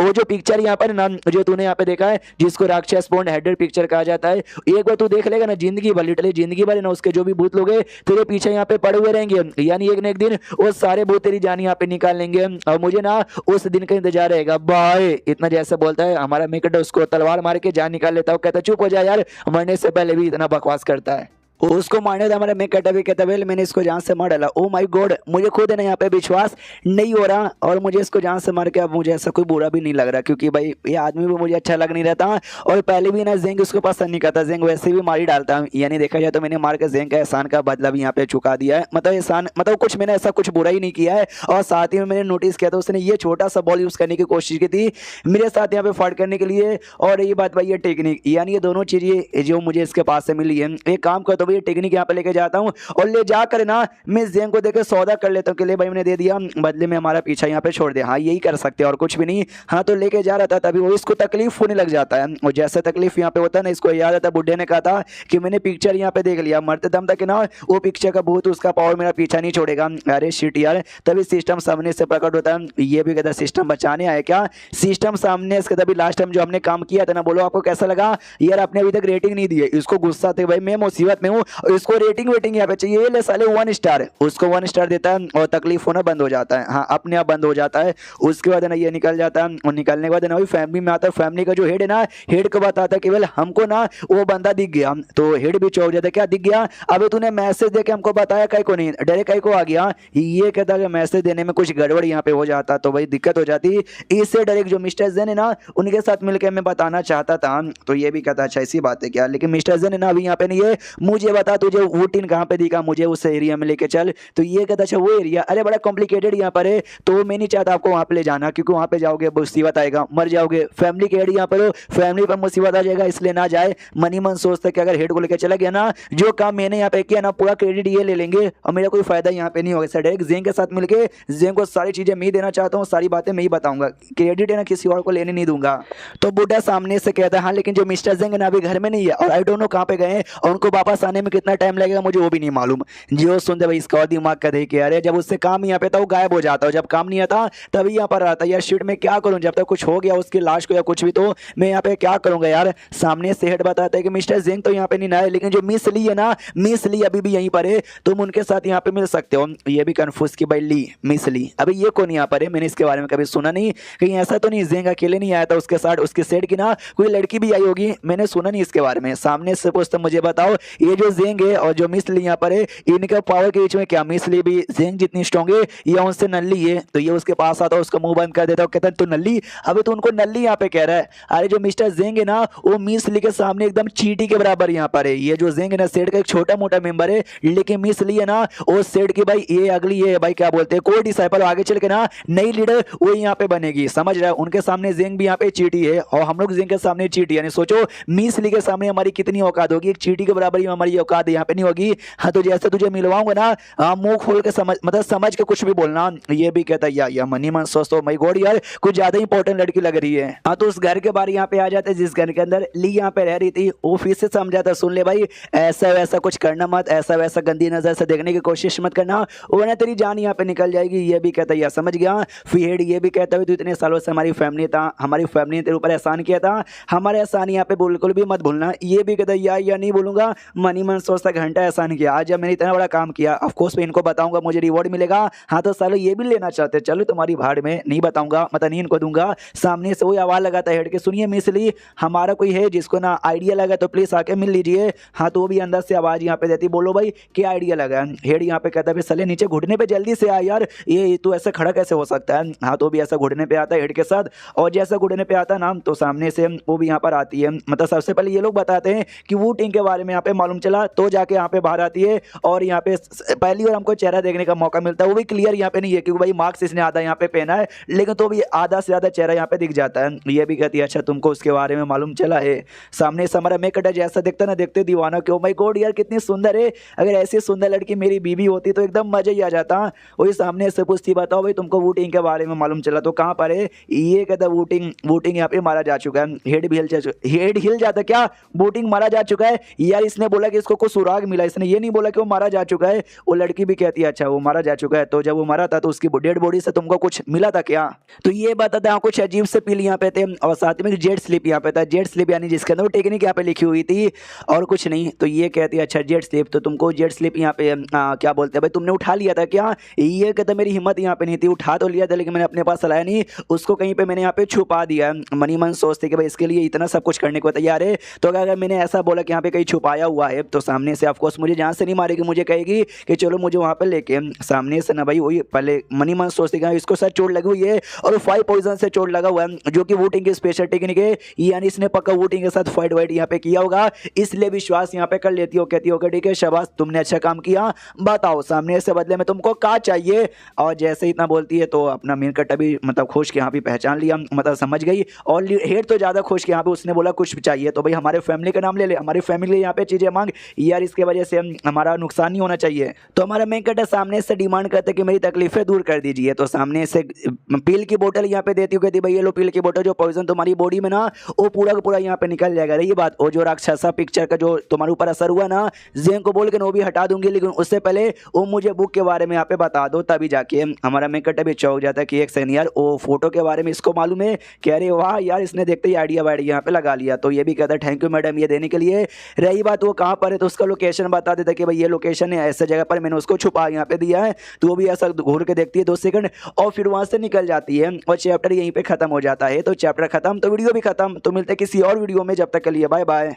वो जो पिक्चर यहाँ पर ना जो तूने यहाँ पे देखा है जिसको राक्षस बॉन्ड हेडेड पिक्चर कहा जाता है, एक बार तू देख लेगा ना जिंदगी भर, लिटरली जिंदगी भर ना उसके जो भी भूत लोग तेरे पीछे यहाँ पे पड़े हुए रहेंगे, यानी एक न एक दिन वो सारे भूत तेरी जान यहाँ पे निकाल लेंगे और मुझे ना उस दिन का इंतजार रहेगा बाय। इतना जैसे बोलता है हमारा मेकट उसको तलवार मार के जान निकाल लेता है, कहता चुप हो जा यार, मरने से पहले भी इतना बकवास करता है। उसको मारने था हमारा मैं कटा भी कहता वेल मैंने इसको जान से मार डाला। ओ माय गॉड, मुझे खुद है ना यहाँ पे विश्वास नहीं हो रहा और मुझे इसको जान से मार के अब मुझे ऐसा कोई बुरा भी नहीं लग रहा, क्योंकि भाई ये आदमी भी मुझे अच्छा लग नहीं रहता और पहले भी ना जेंग उसको पसंद नहीं करता, जेंग वैसे भी मार ही डालता, यानी देखा जाए तो मैंने मार के जेंग का एहसान का बदला भी यहाँ पे चुका दिया है, मतलब एहसान मतलब कुछ मैंने ऐसा कुछ बुरा ही नहीं किया है। और साथ ही में मैंने नोटिस किया था उसने ये छोटा सा बॉल यूज करने की कोशिश की थी मेरे साथ यहाँ पे फाइट करने के लिए, और ये बात भाई ये टेक्निक, यानी ये दोनों चीजें जो मुझे इसके पास से मिली है, एक काम करता हूँ ये टेक्निक यहाँ पे लेके जाता हूँ और ले जाकर ना मैं जेंग को देकर सौदा कर लेता हूँ कि ले भाई मैंने दे दिया, बदले में हमारा पीछा यहाँ पे छोड़ दे। हाँ यही कर सकते हैं और कुछ भी नहीं। हाँ तो लेके जा रहा था तभी वो इसको तकलीफ होने लग जाता है, और जैसे तकलीफ यहाँ पे होता है ना, इसको याद आता बुड्ढे ने कहा था कि मैंने पिक्चर यहाँ पे देख लिया, मरते दम तक ना वो पिक्चर का भूत उसका पावर मेरा पीछा नहीं छोड़ेगा। अरे शिट यार, तभी सिस्टम सामने से प्रकट होता है, ये भी कहता सिस्टम बचाने आया क्या, सिस्टम सामने इसके तभी लास्ट टाइम जो हमने काम किया था ना, बोलो आपको कैसा लगा यार, आपने अभी तक रेटिंग नहीं दी है। इसको गुस्सा थे भाई मैं मुसीबत में हूँ और इसको रेटिंग वेटिंग यहाँ पे चाहिए, ले साले 1 स्टार, उसको 1 स्टार देता है और तकलीफ होना बंद हो जाता है। हाँ अपने आप बंद हो जाता है। उसके बाद ना ये निकल जाता है और निकलने के बाद ना वही फैमिली में आता है, फैमिली का जो हेड है ना, हेड को बताता है कि वेल हमको ना वो बंदा दिख गया, तो हेड भी चौंक जाता है क्या दिख गया, अबे तूने मैसेज देके हमको बताया कहीं को नहीं, डायरेक्ट कहीं को आ गया। ये कहता है मैसेज देने में कुछ गड़बड़ यहाँ पे हो जाता तो भाई दिक्कत हो जाती, इससे डायरेक्ट जो मिस्टर जेन है ना उनके साथ मिलकर मैं बताना चाहता था। तो ये भी कहता अच्छा ऐसी बात है क्या, लेकिन मिस्टर जेन है ना अभी यहाँ पे नहीं है, मुझे बता तुझे वुटिन कहाँ पे दिखा, मुझे उस एरिया में लेके चल। तो ये कहता अच्छा वो एरिया, अरे बड़ा कॉम्प्लिकेटेड यहाँ पर है, तो मैं नहीं चाहता आपको वहाँ पे ले जाना, क्योंकि वहाँ पे जाओगे मुसीबत आएगा, मर जाओगे, फैमिली के हेड यहाँ पर हो, फैमिली पर मुसीबत आ जाएगा, इसलिए ना जाए। मनी मन सोचता कि अगर हेड को लेकर चला गया ना, जो काम मैंने यहाँ पे किया ना पूरा क्रेडिट ये ले लेंगे और मेरा कोई फायदा यहाँ पे नहीं होगा। डायरेक्ट जेंग के साथ मिलकर जेंग को सारी चीजें मैं ही देना चाहता हूँ, सारी बातें मैं ही बताऊंगा, क्रेडिट है ना किसी और को लेने नहीं दूंगा। तो बुढ़ा सामने से कहता है हाँ लेकिन जो मिस्टर जेंग है ना अभी घर में नहीं है और आई डोंट नो कहाँ पे गए और उनको वापस आने में कितना टाइम लगेगा मुझे वो भी नहीं मालूम। जो सुनते भाई इसका और दिमाग का दे के अरे जब उससे काम यहाँ पे था वो गायब हो जाता है, जब काम नहीं आता तभी यहाँ पर आता है। यार शिट में क्या करूँ, जब तक कुछ हो गया उसकी लाश को या कुछ भी तो मैं यहाँ पे क्या करूंगा यार। सामने से हेड बताता है कि मिस्टर जेंग तो यहाँ पे नहीं आए, लेकिन जो मिस ली है ना, मिस ली अभी भी यहीं पर है, तुम उनके साथ यहाँ पे मिल सकते हो। ये भी कंफ्यूज की भाई ली मिस ली अभी ये कौन यहाँ पर है, मैंने इसके बारे में कभी सुना नहीं, कहीं ऐसा तो नहीं जेंग अकेले नहीं आया था, उसके साथ उसके सेट की ना कोई लड़की भी आई होगी, मैंने सुना नहीं इसके बारे में। सामने से पूछता मुझे बताओ ये जो जेंग है और जो मिस ली यहाँ पर है इनका पावर के बीच में क्या, मिस ली भी जेंग जितनी स्ट्रॉन्ग है या उनसे नल्ली है। तो ये उसके पास आता है, उसका मुंह बंद कर देता है, कहता है तू नल्ली, अबे तो उनको नल्ली यहाँ पे कह रहा है। अरे जो मिस्टर जेंग है ना वो मिस ली के सामने एकदम चींटी के बराबर यहाँ पर है। ये जो जेंग है ना सेट का एक छोटा मोटा मेंबर है, लेकिन मिस ली है ना वो सेट की भाई ये अगली ये भाई क्या बोलते हैं कोई डिसाइपल आगे चल के ना नई लीडर वो यहाँ पे बनेगी, समझ रहा है। उनके सामने जेंग भी यहाँ पे चींटी है और हम लोग जेंग के सामने चींटी, यानी सोचो मिस ली के सामने हमारी कितनी औकात होगी, एक चींटी के बराबर ही हमारी ये औकात यहाँ पे नहीं होगी। हाँ तो जैसे तुझे मिलवाऊंगा ना, हाँ मुंह खोल के समझ, मतलब समझ के कुछ भी बोलना। ये भी कहता है यार मनी मन सोचता माय गॉड यार कुछ ज्यादा इंपॉर्टेंट लड़की लग रही है। हाँ तो उस घर के बारे यहाँ पे आ जाते हैं जिस घर के अंदर ली यहाँ पे रह रही थी। वो फिर से समझाता, सुन ले भाई ऐसा वैसा कुछ करना मत, ऐसा वैसा गंदी नजर से देखने की कोशिश मत करना वरना तेरी जान यहाँ पे निकल जाएगी। ये भी कहता है यार समझ गया। फिर ये भी कहता है तू इतने सालों से हमारी फैमिली ने तेरे ऊपर एहसान किया था, हमारे एहसान यहाँ पे बिल्कुल भी मत भूलना। ये भी कहता है यार नहीं बोलूंगा, मनी मन सोचता घंटा एहसान किया, आज जब मैंने इतना बड़ा काम किया ऑफकोर्स मैं इनको बताऊंगा मुझे रिवॉर्ड मिलेगा। हाँ तो सालों ये भी लेना चाहते, चलो तुम्हारी भाड़ में, नहीं बताऊंगा, मतलब नहीं इनको दूंगा। सामने से वही आवाज लगाता है हेड के, सुनिए मिसली हमारा कोई है जिसको ना आइडिया लगा तो प्लीज आके मिल लीजिए। हाँ तो वो भी अंदर से आवाज यहाँ पे देती, बोलो भाई क्या आइडिया लगा। हेड यहाँ पे कहता है सले नीचे घुटने पे जल्दी से आ यार, ये तू ऐसा खड़ा कैसे हो सकता है। हाँ तो भी ऐसा घुटने पे आता है हेड के साथ, और जैसा घुटने पे आता ना तो सामने से वो भी यहाँ पर आती है। मतलब सबसे पहले ये लोग बताते हैं कि वू टिंग के बारे में यहाँ पे मालूम चला, तो जाके यहाँ पे बाहर आती है और यहाँ पे पहली बार हमको चेहरा देखने का मौका मिलता है। वो भी क्लियर यहाँ पे नहीं है क्योंकि भाई मार्क्स इसने आधा यहाँ पे पहना है, लेकिन तो भी आधा से ज्यादा चेहरा यहाँ पे दिख जाता है। ये भी कहती है अच्छा तुमको उसके बारे में मालूम चला है। सामने से हमारा मेकअप जैसा दिखता ना, देखते दीवाना क्यों माय गॉड यार कितनी सुंदर है, अगर ऐसी सुंदर लड़की मेरी बीवी होती तो एकदम मजा ही आ जाता। वही सामने से पूछती बताओ भाई तुमको वोटिंग के बारे में मालूम चला तो कहाँ पर है। ये कहता वोटिंग यहाँ पे मारा जा चुका है। हेड हिल जाता, क्या वोटिंग मारा जा चुका है यार, इसने बोला कि इसको कुछ सुराग मिला, इसने ये नहीं बोला कि वो मारा जा चुका है। वो लड़की भी कहती है अच्छा वो मारा जा चुका है, तो जब वो मारा था तो उसकी डेड बॉडी से तुमको कुछ मिला था क्या। तो ये बताता है कुछ अजीब से पील यहाँ पे थे और साथ में जेट स्लिप यहाँ पे था। जेट स्लिप यानी जिसके अंदर वो टेक्निक यहाँ पे लिखी हुई थी और कुछ नहीं। तो ये कहती है अच्छा जेट स्लिप, तो तुमको जेट स्लिप यहाँ पे क्या बोलते हैं भाई तुमने उठा लिया था क्या। ये कहता मेरी हिम्मत यहाँ पे नहीं थी, उठा तो लिया था लेकिन मैंने अपने पास लाया नहीं, उसको कहीं पे मैंने यहाँ पे छुपा दिया। मनी मन सोचते कि भाई इसके लिए इतना सब कुछ करने को तैयार है, तो अगर मैंने ऐसा बोला कि यहाँ पे कहीं छुपाया हुआ है तो सामने से ऑफकोर्स मुझे जहाँ से नहीं मारेगी, मुझे कहेगी कि चलो मुझे वहाँ पे लेके। सामने से ना भाई वही पहले मनी मन सोचते कि इसको सर चोट लगी हुई है और 5 पॉइजन से चोट लगा हुआ है जो कि वोटिंग की स्पेशल टेक्निक है, यानी इसने पक्का वोटिंग के साथ फाइट वाइट यहाँ पे किया होगा, इसलिए विश्वास यहाँ पे कर लेती हो। कहती हो ठीक है शाबाश तुमने अच्छा काम किया, बताओ सामने से बदले में तुमको क्या चाहिए। और जैसे इतना बोलती है तो अपना मेन कट भी मतलब खुश के यहाँ पे पहचान लिया, मतलब समझ गई। और हेड तो ज्यादा खुश के यहाँ पे उसने बोला कुछ चाहिए तो भाई हमारे फैमिली का नाम ले ले, हमारी फैमिली यहाँ पे चीजें मांग यार, इसके वजह से हमारा नुकसान नहीं होना चाहिए। तो हमारा मेन कट सामने से डिमांड करते कि मेरी तकलीफें दूर कर दीजिए। तो सामने से पील की बोतल यहाँ पे देती हूँ, कहती भाई ये लो पील की बोतल, जो पॉइजन तुम्हारी बॉडी में ना वो पूरा का पूरा यहाँ पे निकल जाएगा। रही बात वो जो राक्षसा पिक्चर का जो तुम्हारे ऊपर असर हुआ ना, जेन को बोल के वो भी हटा दूंगी, लेकिन उससे पहले वो मुझे बुक के बारे में यहाँ पे बता दो, तभी जाके हमारा मेन कट भी चौक जाता है कि एक सेकंड यार वो फोटो के बारे में इसको मालूम है, कह रहे वाह यार इसने देखते ही आइडिया वाइडिया यहाँ पे लगा लिया। तो ये भी कहता है थैंक यू मैडम ये देने के लिए। रही बात वो कहाँ पर है तो उसका लोकेशन बता देता कि भाई ये लोकेशन है ऐसे जगह पर, मैंने उसको छुपा यहाँ पे दिया है। तो वो भी ऐसा घूर के देखती है 2 सेकंड और फिर वहां से निकल जाती है और चैप्टर यहीं पे खत्म हो जाता है। तो चैप्टर खत्म तो वीडियो भी खत्म। तो मिलते हैं किसी और वीडियो में, जब तक के लिए बाय बाय।